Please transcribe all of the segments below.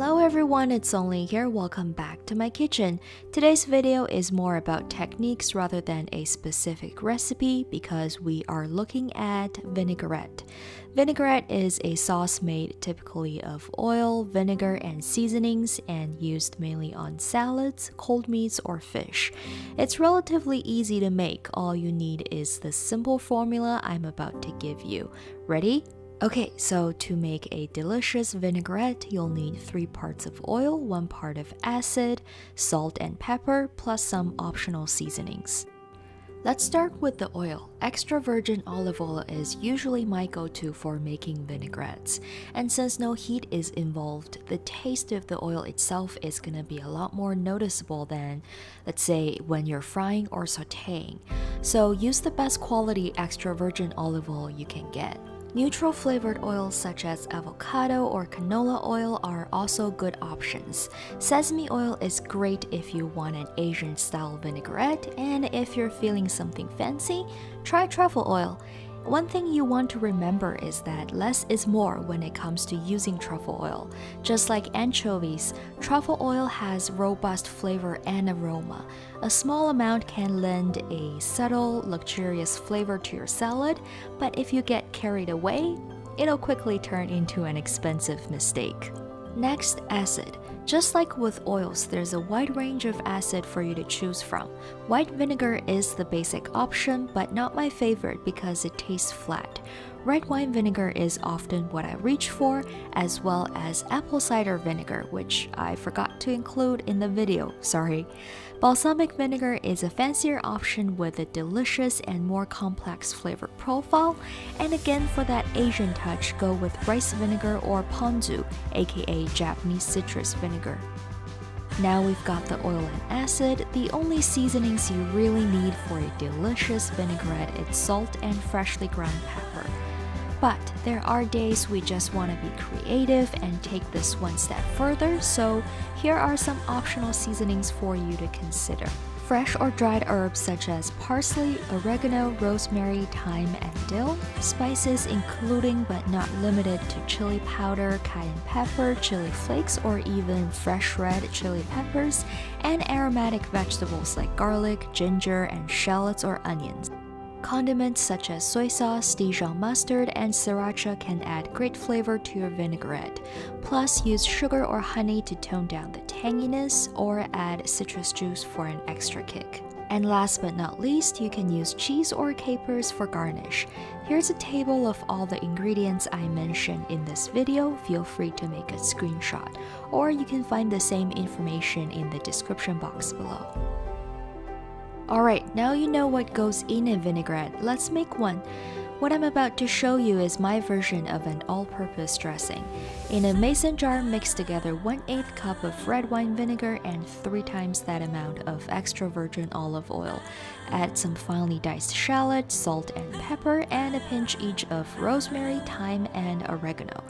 Hello everyone, it's Sonling here. Welcome back to my kitchen. Today's video is more about techniques rather than a specific recipe because we are looking at vinaigrette. Vinaigrette is a sauce made typically of oil, vinegar, and seasonings and used mainly on salads, cold meats, or fish. It's relatively easy to make. All you need is the simple formula I'm about to give you. Ready? Okay, so to make a delicious vinaigrette, you'll need 3 parts of oil, 1 part of acid, salt and pepper, plus some optional seasonings. Let's start with the oil. Extra virgin olive oil is usually my go-to for making vinaigrettes. And since no heat is involved, the taste of the oil itself is gonna be a lot more noticeable than, let's say, when you're frying or sauteing. So use the best quality extra virgin olive oil you can get. Neutral-flavored oils such as avocado or canola oil are also good options. Sesame oil is great if you want an Asian-style vinaigrette, and if you're feeling something fancy, try truffle oil. One thing you want to remember is that less is more when it comes to using truffle oil. Just like anchovies, truffle oil has robust flavor and aroma. A small amount can lend a subtle, luxurious flavor to your salad, but if you get carried away, it'll quickly turn into an expensive mistake. Next, acid. Just like with oils, there's a wide range of acid for you to choose from. White vinegar is the basic option, but not my favorite because it tastes flat. Red wine vinegar is often what I reach for, as well as apple cider vinegar, which I forgot to include in the video, sorry. Balsamic vinegar is a fancier option with a delicious and more complex flavor profile, and again for that Asian touch, go with rice vinegar or Ponzu, aka Japanese citrus vinegar. Now we've got the oil and acid, the only seasonings you really need for a delicious vinaigrette is salt and freshly ground pepper. But there are days we just want to be creative and take this one step further, so here are some optional seasonings for you to consider. Fresh or dried herbs such as parsley, oregano, rosemary, thyme, and dill. Spices including but not limited to chili powder, cayenne pepper, chili flakes, or even fresh red chili peppers. And aromatic vegetables like garlic, ginger, and shallots or onions. Condiments such as soy sauce, Dijon mustard, and sriracha can add great flavor to your vinaigrette. Plus, use sugar or honey to tone down the tanginess, or add citrus juice for an extra kick. And last but not least, you can use cheese or capers for garnish. Here's a table of all the ingredients I mentioned in this video. Feel free to make a screenshot, or you can find the same information in the description box below. Alright, now you know what goes in a vinaigrette, let's make one. What I'm about to show you is my version of an all-purpose dressing. In a mason jar, mix together 1/8 cup of red wine vinegar and 3 times that amount of extra virgin olive oil. Add some finely diced shallots, salt and pepper, and a pinch each of rosemary, thyme, and oregano.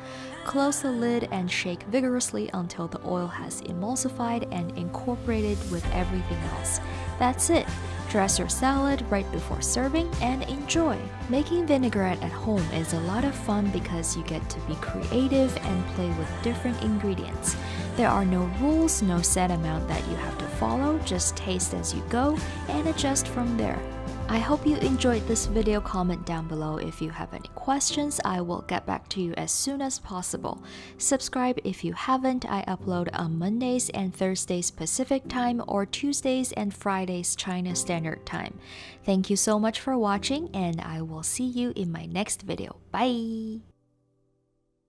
Close the lid and shake vigorously until the oil has emulsified and incorporated with everything else. That's it. Dress your salad right before serving and enjoy. Making vinaigrette at home is a lot of fun because you get to be creative and play with different ingredients. There are no rules, no set amount that you have to follow, just taste as you go and adjust from there. I hope you enjoyed this video. Comment down below if you have any questions. I will get back to you as soon as possible. Subscribe if you haven't. I upload on Mondays and Thursdays Pacific Time or Tuesdays and Fridays China Standard Time. Thank you so much for watching, and I will see you in my next video. Bye!